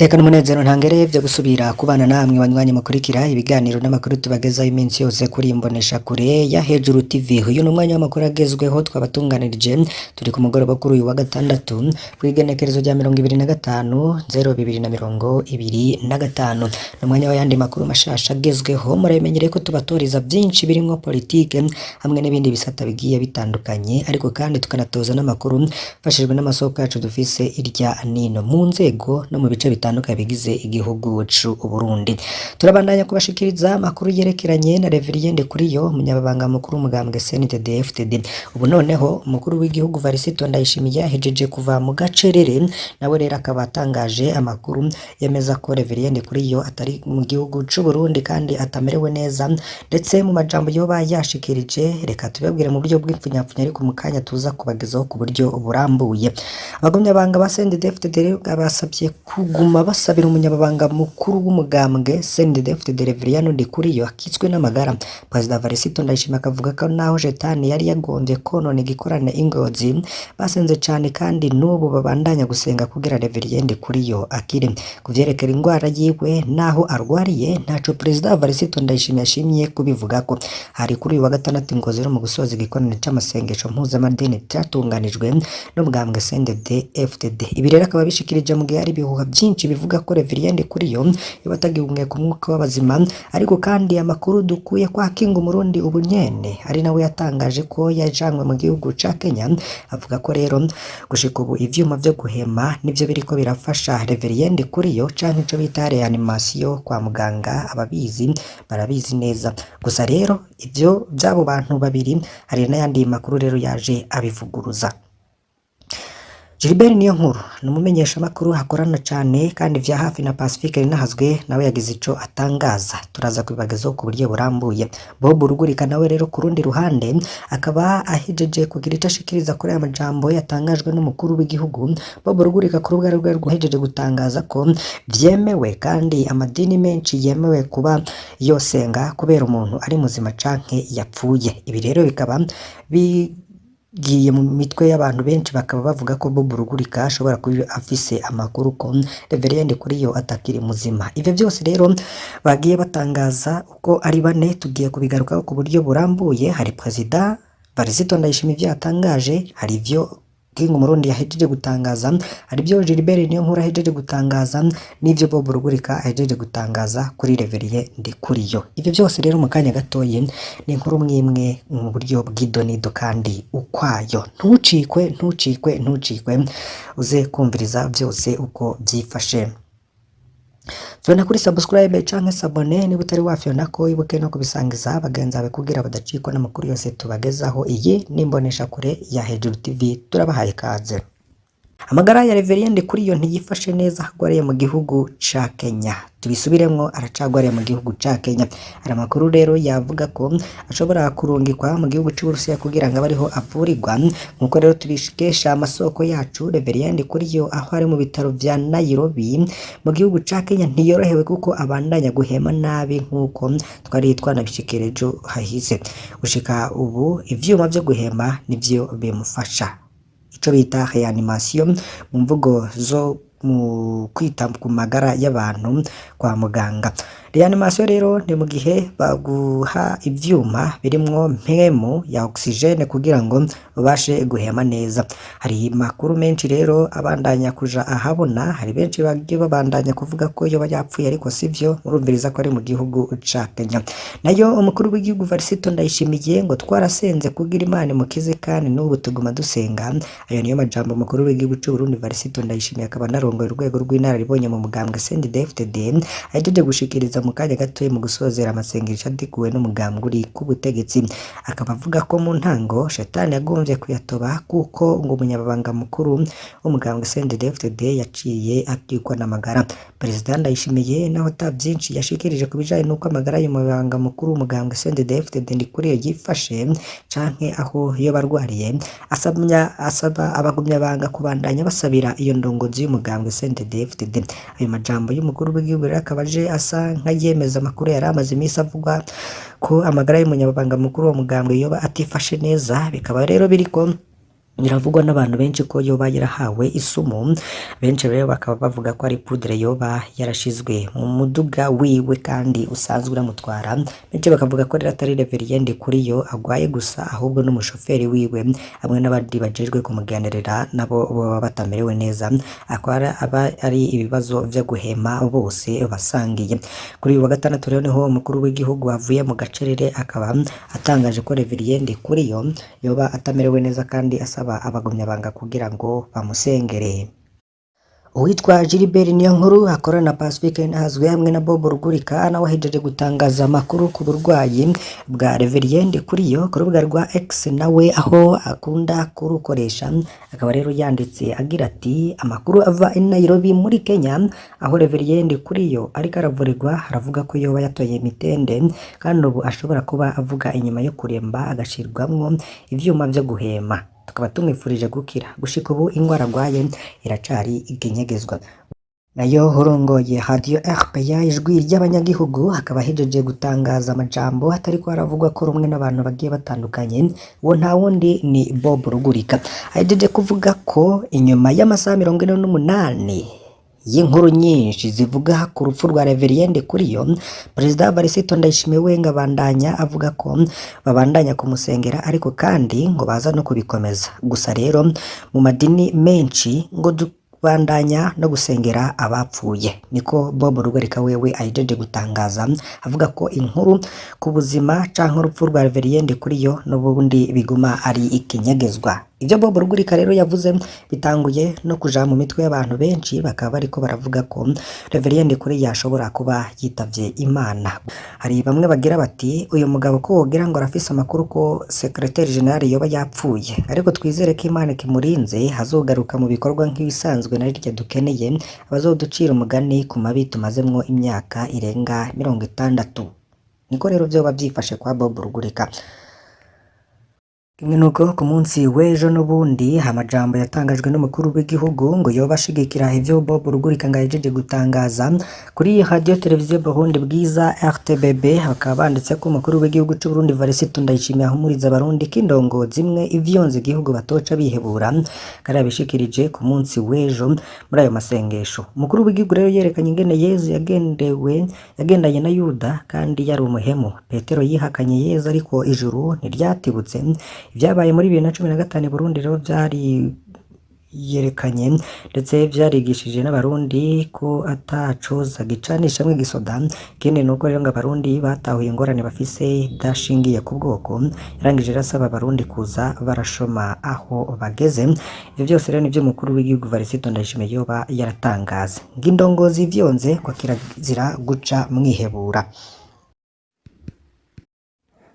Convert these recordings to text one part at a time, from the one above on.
Tekana umunezero ntangere vyo gusubira kubana namwe banywanyi mukurikira ibiganiro n'amakuru tubagezaho iminsi yose kuri imbonesha kure ya Hejuru TV. Uyu n'umwanya w'amakuru agezweho twabatunganirije turi ku mugoroba kuri uyu wa gatandatu kw'igenekerezo rya 25/2025. N'umwanya w'ayandi makuru mashasha agezweho muramenyereye ko tubatoriza byinshi birimwo politike hamwe n'ibindi bisata bigiye bitandukanye, ariko kandi tukanatoza n'amakuru fashijwe n'amasoko yacu dufise irya nino mu nzego no mu bice bitandukanye bigize igihugu c'u Burundi. Turabandanya kubashikiriza amakuru yerekeranye na Reverien Ndikuriyo, umunyababanga mukuru w'umugambwe CNDD-FDD. Ubu noneho umukuru w'igihugu Varisito Ndayishimiye yahejeje kuva mu gacerere, nawe rero akaba atangaje amakuru yemeza ko Reverien Ndikuriyo atari mu gihugu c'u Burundi kandi atamerewe neza, ndetse mu majambo yoba yashikirije reka tubabwire mu buryo bw'ipfunyapfunya, ariko mu kanya tuza kubagezaho ku buryo burambuye. Abagumyabanga ba CNDD-FDD basabye kuguma basabira umunyababanga mukuru w'umugambwe CNDD-FDD Reverien Ndikuriyo akitswe n'amagara. Perezida Varisito Ndayishimiye akavuga ko naho jetani yari yagombye konona igikorane Ingozi basenze cane kandi n'ubu babandanya gusenga kugira Reverien Ndikuriyo akire. Kuvyerekera ingwara yiwe naho arwariye ntaco Perezida Varisito Ndayishimiye yashimye kubivuga ko hari kuri uyu wa gatandatu Ingozi mu gusoza igikorane c'amasengesho mpuzamadini cyatunganijwe n'umugambwe CNDD-FDD. Ibi rero akaba bishikirije mu gihe hari ibihuha byinshi bivuga ko Reverien Ndikuriyo yoba atagihumeka umwuka w'abazima, ariko kandi amakuru dukuye kwa King Umurundi ubu nyene ari nawe yatangaje ko yajanwe mu gihugu ca Kenya, avuga ko rero gushika ubu ivyuma vyo guhema nivyo biriko birafasha Reverien Ndikuriyo canke ico bita reanimation kwa muganga. Ababizi barabizi neza, gusa rero ivyo byabo bantu babiri hari n'ayandi makuru rero yaje abivuguruza. Gilbert Niyonkuru numumenyesha makuru hakorana cyane kandi vya hafi na Pacifique Ninahazwe, nawe yagize ico atangaza turaza kubibagezaho ku buryo burambuye. Bob Rugurika nawe rero ku rundi ruhande akaba ahijeje kugira ico ashikiriza kuri aya majambo yatangajwe n'umukuru w'igihugu. Bob Rugurika ku rubuga rwe rwahejeje gutangaza ko vyemewe kandi amadini menshi yemewe kuba yosenga kubera umuntu ari muzima canke yapfuye. Ibi rero bikaba giye mu mitwe y'abantu benshi bakaba bavuga ko Bob Rugurika ashobora kuba afise amakuru ko Reverien Ndikuriyo atakiri muzima. Ivyo byose rero bagiye batangaza uko ari bane, tugiye kubigarukaho ku buryo burambuye. Hari Perezida Varisito Ndayishimiye ivyo yatangaje, hari ivyo King Umurundi yahejeje gutangaza, hari byo Gilbert Niyonkuru yahejeje gutangaza, n'ivyo Bob Rugurika yahejeje gutangaza kuri Reverien Ndikuriyo. Ivyo byose rero mu kanya gatoye ni inkuru mwimwe mu buryo bw'idonido kandi ukwayo. Ntucikwe uze kumviriza byose uko byifashe. Fyona kuri subscribe canke sabone niba utari wafyona ko ibuke no kubisangiza bagenzi bawe kugira badacikwa n'amakuru yose tubagezaho. Iyi nimbonesha kure ya Hejuru TV, turabahaye kaze. Amagara ya Reverien Ndikuriyo ntiyifashe neza hagwariye mu gihugu ca Kenya. Tubisubiremwo, aracagwariye mu gihugu ca Kenya. Hari amakuru rero yavuga ko ashobora kurungikwa mu gihugu c'Uburusiya kugira ngo abariho avurirwa. Nkuko rero tubishikesha amasoko yacu, Reverien Ndikuriyo aho ari mu bitaro vya Nairobi mu gihugu ca Kenya ntiyorohewe kuko abandanya guhema nabi nkuko twari twanabishikirije hahise. Gushika ubu ivyuma vyo guhema nivyo bimufasha, ico bita reanimation mu mvugo zo mu kwita ku magara y'abantu kwa muganga. Reanimation rero ni mu gihe baguha ivyuma birimwo mpemu ya oxygene kugira ngo ubashe guhema neza. Hari makuru menshi rero abandanya kuja ahabona, hari benshi bagiye babandanya kuvuga ko yoba yapfuye, ariko sivyo, murumviriza ko ari mu gihugu ca Kenya. Nayo umukuru w'igihugu Varisito Ndayishimiye ngo twarasenze kugira Imana imukize kandi n'ubu tuguma dusenga. Ayo niyo majambo umukuru w'igihugu c'u Burundi Varisito Ndayishimiye akaba narongoye urwego rw'inararibonye mu mugambwe CNDD-FDD ahejeje gushikiriza mu kanya gato mu gusozera amasengesho adikuwe n'umugambwe uri ku butegetsi. Akaba avuga ko mu ntango shetani yagombye kuyatoba kuko ngo umunyababanga mukuru w'umugambwe CNDD-FDD yaciye akikwa n'amagara. Perezida Ndayishimiye naho ata byinshi yashikirije ku bijanye n'uko amagara y'umugambwe mukuru w'umugambwe CNDD-FDD Ndikuriyo yifashe canke aho iyo barwariye, asaba abagumyabanga kubandanya basabira iyo ndongozi y'umugambwe CNDD-FDD. Ayo majambo y'umukuru w'igihugu rero akaba aje asa nk'ayemeza amakuru yari amaze iminsi avuga ko amagara y'umunyabanga mukuru w'umugambwe yoba atifashe neza. Bikaba rero biriko biravugwa n'abantu benshi ko yoba yarahawe isumu, benshi rero bakaba bavuga ko ari poudre yoba yarashizwe mu muduga wiwe kandi usanzwe uramutwara, benshi bakavuga ko rero atari Reverien Ndikuriyo agwaye gusa ahubwo n'umushoferi wiwe hamwe n'abandi bajejwe kumuganirira nabo baba batamerewe neza, akaba aba ari ibibazo vyo guhema bose basangiye. Kuri uyu wa gatandatu rero niho umukuru w'igihugu avuye mu gacerere akaba atangaje ko Reverien Ndikuriyo yoba atamerewe neza kandi asaba abagumyabanga kugira ngo bamusengere. Uwitwa Gilbert Niyonkuru akorana na Pacifique Ntazwe hamwe na Bob Rugurika nawe ahejeje gutangaza amakuru ku burwayi bwa Reverien Ndikuriyo ku rubuga rwa X nawe aho akunda kurukoresha, akaba rero yanditse agira ati amakuru ava i Nairobi muri Kenya aho Reverien Ndikuriyo ariko aravurirwa, aravuga ko yoba yatoye mitende kandi ubu ashobora kuba avuga inyuma yo kuremba agashirwamwo ivyuma vyo guhema. Tukaba tumwifurije gukira, gushika ubu ingwara arwaye iracari ikinyegezwa. Nayo urongoye Radio RPA ijwi ry'abanyagihugu akaba ahejeje gutangaza amajambo atariko aravugwa ko rumwe n'abantu bagiye batandukanye, uwo nta wundi ni Bob Rugurika. Ahejeje kuvuga ko inyuma y'amasaha 48 y'inkuru nyinshi zivuga ku rupfu rwa Reverien Ndikuriyo, Perezida Varisito Ndayishimiye wenga bandanya avuga ko babandanya kumusengera ariko kandi ngo baza no kubikomeza. Gusa rero mu madini menshi ngo bandanya no gusengera abapfuye, niko Bob Rugurika wewe ahejeje gutangaza avuga ko inkuru ku buzima canke urupfu rwa Reverien Ndikuriyo n'ubundi biguma ari ikinyegezwa. Ibyo Bob Rugurika rero yavuze bitanguye no kuja mu mitwe y'abantu benshi, bakaba bariko baravuga ko Reverien Ndikuriyo yashobora kuba yitavye Imana. Hari bamwe bagira bati uyu mugabo ko wogira ngo arafise amakuru ko Secretary General yoba yapfuye, ariko twizere ko Imana kimurinze hazogaruka mu bikorwa nk'ibisanzwe na ryo dukeneye abazoducira umugani ku mabi tumazemwo imyaka irenga 60. Niko rero vyoba vyifashe kwa Bob Rugurika. Kimwe nuko ku munsi w'ejo n'ubundi amajambo yatangajwe n'umukuru w'igihugu ngo yoba ashigikira ivyo Bob Rugurika ngahejeje gutangaza kuri radio televiziyo Burundi Bwiza RTBB, bakaba banditse ko umukuru w'igihugu c'u Burundi Varisito Ndayishimiye ahumuriza abarundi k'indongo zimwe ivyonze igihugu batoca bihebura, kandi abishikirije ku munsi w'ejo muri ayo masengesho. Umukuru w'igihugu rero yerekanye ingene Yezu yagendanye na Yuda kandi yari umuhemu. Petero yihakanye Yezu ariko ijuru ntiryatibutse. Ibyabaye muri 2015 Burundi rero byari yerekanye ndetse byarigishije n'abarundi ko atacoza gicanisha mwe gisoda, kene nuko rero ngo abarundi batahuye ingorane bafise dashingiye ku bwoko. Yarangije rasaba abarundi kuza barashoma aho bageze. Ibyo byose rero nivyo mukuru w'igihugu Varisito Ndayishimiye yoba yaratangaza ng'indongozi vyonze kwa kirazira guca mwihebura.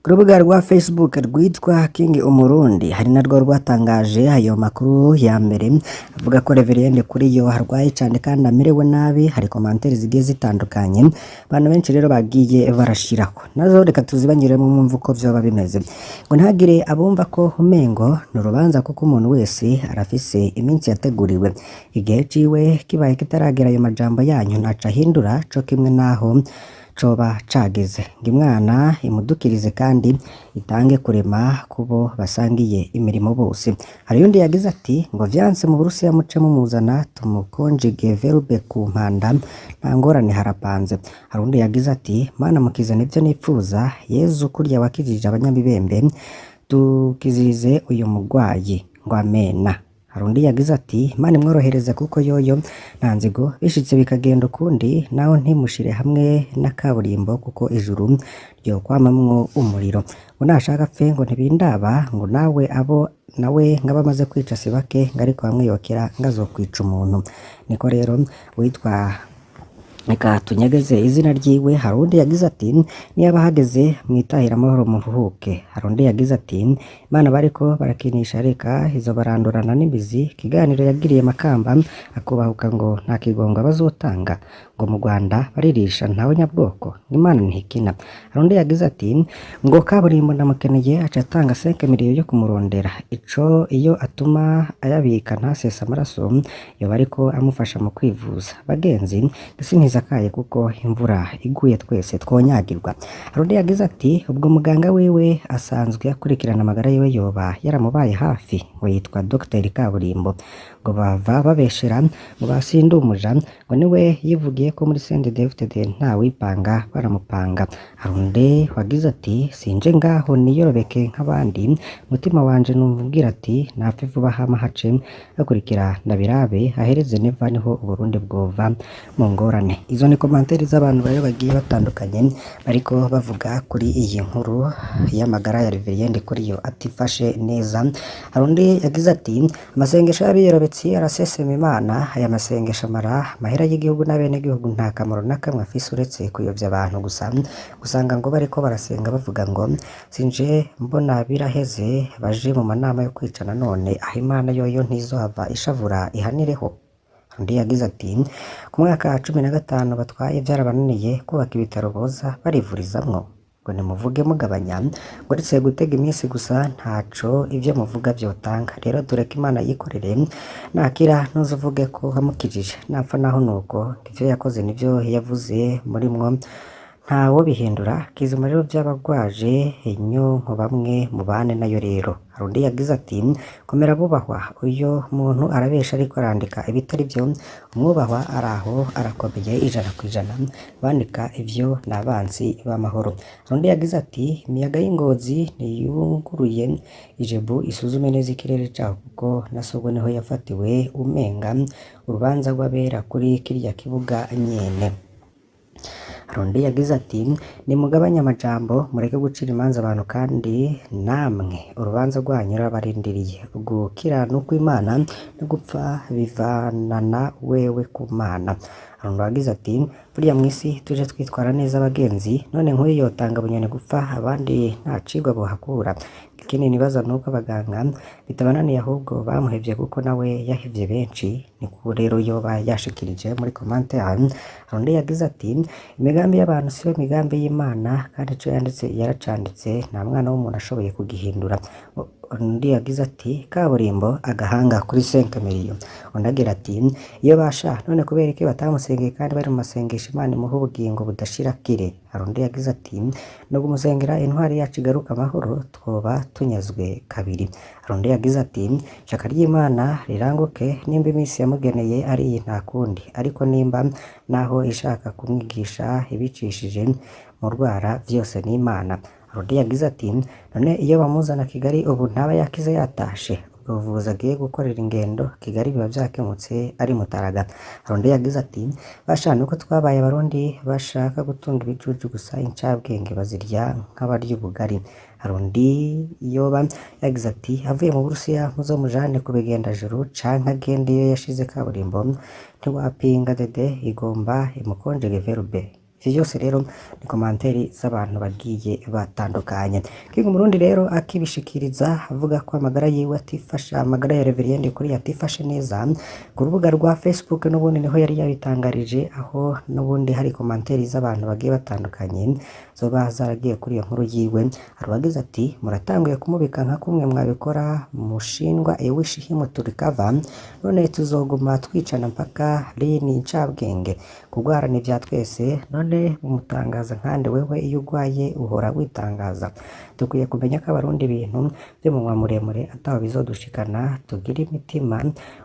Ku rubuga rwa Facebook rwitwa King Umurundi hari narwo rwatangaje ayo makuru ya mbere avuga ko Reverien Ndikuriyo harwaye cyane kandi amerewe nabi. Hari commentaire zigiye zitandukanye abantu benshi rero bagiye barashirako, nazo reka tuzibanyiremo mwumva uko vyoba bimeze. Ngo ntagire abumva ko umengo n'urubanza kuko umuntu wese arafise iminsi yateguriwe, igihe ciwe kibaye kitaragera ayo majambo yanyu naca hindura co kimwe naho coba cageze. Ngimwana imudukirize kandi itange kurema kubo basangiye imirimo bose. Hari yundi yagize ati ngo vyanse mu Burusiya muce mumuzana tumukonjige verbe ku mpanda nta ngorane harapanze. Hari undi yagize ati Mana mukize nivyo nipfuza, Yezu kurya wakijije abanyabibembe tukizize uyu mugwayi ngo amena. Hari undi yagize ati Imana imworohereze kuko yoyo nta nzigo bishitse bikagenda ukundi, naho ntimushire hamwe na kaburimbo kuko ijuru ryo kwamamwo umuriro. Ngo nashaka pfe ngo ntibindaba, ngo nawe abo nawe ngabamaze kwica sibake ngariko hamwe yokera ngazokwica umuntu. Niko rero witwa Eka tunyegeze izina ryiwe. Hari undi yagize ati niba hageze mwitahira amahoro muruhuke. Hari undi yagize ati Imana bariko barakinisha reka izo barandurana n'imizi. Kiganiro yagiriye Makamba akubahuka ngo nta kigonga bazotanga, ngo mu Rwanda baririsha ntawe nyabwoko Imana ntikina. Hari undi yagize ati ngo kaburimbo ndamukeneye aca atanga 5 miliyoni yo kumurondera, ico iyo atuma ayabika ntasesa amaraso yo bariko amufasha mu kwivuza. Bagenzi gisi ntisakaye kuko imvura iguye twese twonyagirwa. Hari undi yagize ati ubwo muganga wiwe asanzwe akurikirana amagara yiwe yoba yaramubaye hafi, ngo yitwa Dr Kaburimbo, ngo bava babeshera ngo basindumuja, ngo niwe yivugiye ko muri CNDD-FDD ntawipanga baramupanga. Hari undi wagize ati sinje ngaho niyorobeke nk'abandi, mutima wanje numvubwira ati napfe vuba hama hace hakurikira ndabirabe ahereze neva niho Uburundi bwova mu ngorane. Izo ni komanteri z'abantu rero bagiye batandukanye bariko bavuga kuri iyi nkuru y'amagara ya Reverien Ndikuriyo atifashe neza. Hari undi yagize ati amasengesho y'abiyorobetsi arasesema Imana, aya masengesho amara amahera y'igihugu n'abenegihugu nta kamaro na kamwe afise uretse kuyovya abantu gusa. Usanga ngo bariko barasenga bavuga ngo sinje mbona biraheze baje mu manama yo kwicana, none aho Imana yoyo ntizohava ishavura ihanireho. Undi yagize ati ku mwaka wa 15 batwaye vyarabananiye kubaka ibitaro boza barivurizamwo, ngo nimuvuge mugabanya, ngo uretse gutega iminsi gusa ntaco ivyo muvuga vyotanga. Rero tureke Imana yikorere, nakira ntuzuvuge ko wamukijije, napfa naho nuko ivyo yakoze nivyo yavuze muri mwo ntawo bihindura. Kizima rero vy'abagwaje inyo mu bamwe mubane nayo rero. Hari undi yagize ati komera bubahwa, uyo muntu arabesha ariko arandika ibitari vyo, umwubahwa araho arakomeye 100%, bandika ivyo n'abanzi b'amahoro. Hari undi yagize ati imiyaga y'Ingozi niyunguruye Ijebu isuzume neza ikirere caho kuko nasubwo niho yafatiwe umenga urubanza rw'abera kuri kirya kibuga nyene. Hari undi yagize ati nimugabanye amajambo mureke gucira imanza abantu kandi namwe urubanza rwanyu rurabarindiriye, gukiranuka Imana no gupfa bivanana wewe ku Mana. Hari undi wagize ati buriya mw'isi tuje twitwara neza abagenzi, none nk'uyu yotanga bunyoni gupfa abandi nta cigwa bohakura. Ikindi nibaza nuko abaganga bitabananiye ahubwo bamuhevye kuko nawe yahevye benshi, niko rero yoba yashikirije muri commentaire. Hari undi yagize ati imigambi y'abantu siyo migambi y'Imana kandi ico yanditse yaracanditse, nta mwana w'umuntu ashoboye kugihindura. Undi yagize ati Kaburimbo agahanga kuri 5 million. Undi agira ati iyo basha none kubera iki batamusengeye kandi bari mu masengesho Imana imuha ubugingo budashira kire. Hari undi yagize ati no gumusengera intwari yacu igaruka amahoro twoba tunyazwe kabiri. Hari undi yagize ati shaka ry'Imana riranguke, nimba iminsi yamugeneye ari iyi nta kundi, ariko nimba naho ishaka kumwigisha ibicishije mu rwara vyose ni Imana. Hari undi yagize ati none iyo bamuzana Kigali ubu ntaba yakize yatashe, ubwo buvuzi agiye gukorera ingendo Kigali biba vyakemutse ari Mutaraga. Hari undi yagize ati basha nuko twabaye abarundi bashaka gutunga ibicucu gusa, incabwenge bazirya nk'abarya ubugari. Hari undi yoba yagize ati avuye mu Burusiya muzomujane ku bigendajuru canke agende iyo yashize Kaburimbo ntiwapinga dede igomba imukonjege verbe. Ivyo vyose rero ni komanteri z'abantu bagiye batandukanye. King Murundi rero akibishikiriza avuga ko amagara yiwe atifasha, amagara ya Reverien Ndikuriyo atifashe neza, ku rubuga rwa Facebook n'ubundi niho yari yabitangarije, aho n'ubundi hari komanteri z'abantu bagiye batandukanye zoba zaragiye kuri iyo nkuru yiwe. Hari uwagize ati muratanguye kumubika nka kumwe mwabikora mushindwa wish him to recover, none tuzoguma twicana mpaka lini incabwenge, kugwara ni vya twese none umutangaza nkande wewe iyo ugwaye uhora witangaza. Dukwiye kumenya ko abarundi ibintu by'umunwa muremure ataho bizodushikana, tugira imitima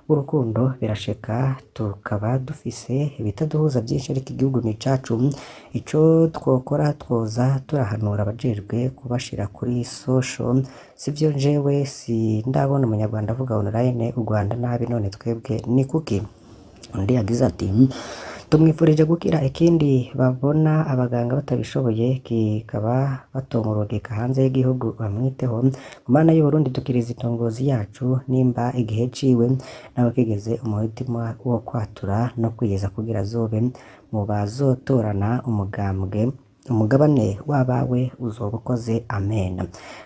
urukundo birashika tukaba dufise ibitaduhuza byinshi, ariko igihugu ni icacu, ico twokora twoza turahanura abajejwe kubashira kuri social, sivyo jewe si ndabona umunyarwanda avuga online u Rwanda nabi, none twebwe ni kuki. Undi yagize ati tumwifurije gukira, ikindi babona abaganga batabishoboye kikaba batomurungika hanze y'igihugu bamwiteho. Mu Mana y'u Burundi dukiriza itongozi yacu, nimba igihe ciwe nawe kigeze umuhitima wo kwatura no kwiyeza kugira azobe mu bazotorana umugabane w'abawe uzoba ukoze, amen.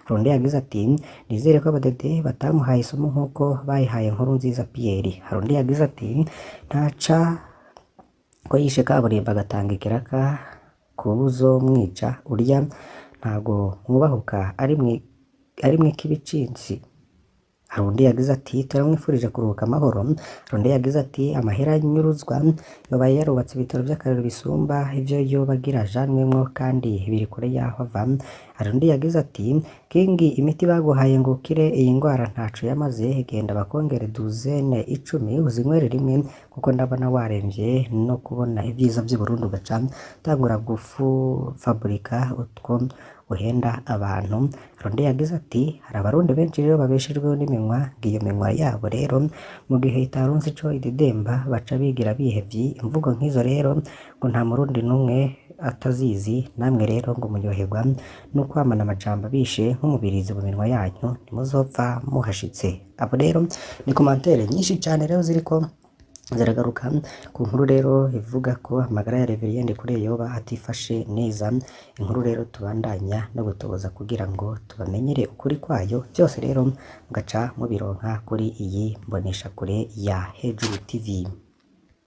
Hari undi yagize ati nizere ko abadede batamuhaye isomo nk'uko bayihaye Nkurunziza Pierre. Hari undi yagize ati ntaca ko yishe Kaburimbo agatanga ikiraka kubuzo mwica, urya ntago mwubahuka ari mwe k'ibicinsi. hari undi yagize ati turamwifurije kuruhuka amahoro. Hari undi yagize ati amahera nyuruzwa yobaye yarubatse ibitaro by'akarere bisumba ivyo yoba agira ajanwemwo kandi biri kure yaho ava. Hari undi yagize ati kingi imiti baguhaye ngo ukire iyi ngwara ntaco yamaze, genda bakongere duzene 10 uzinywere rimwe kuko ndabona waremvye no kubona ivyiza vy'i Burundi ugaca tangura faburika utwo uhenda abantu. Hari undi yagize ati hari abarundi benshi rero babeshejweho n'iminwa, ngiyo minwa yabo rero mu gihe itaronse ico idedemba baca bigira bihevyi. Imvugo nk'izo rero ngo nta murundi n'umwe atazizi, namwe rero ngo muryoherwa no kwamana amajambo bishe nk'umubirizi mu minwa yanyu, ntimuzopfa muhashitse. Abo rero ni komantere nyinshi cane rero ziriko ziragaruka ku nkuru rero ivuga ko amagara ya Reverien Ndikuriyo yoba atifashe neza. Inkuru rero tubandanya no gutoza kugira ngo tubamenyere ukuri kwayo, byose rero mugaca mubironka kuri iyi mbonesha kure ya Hejuru TV.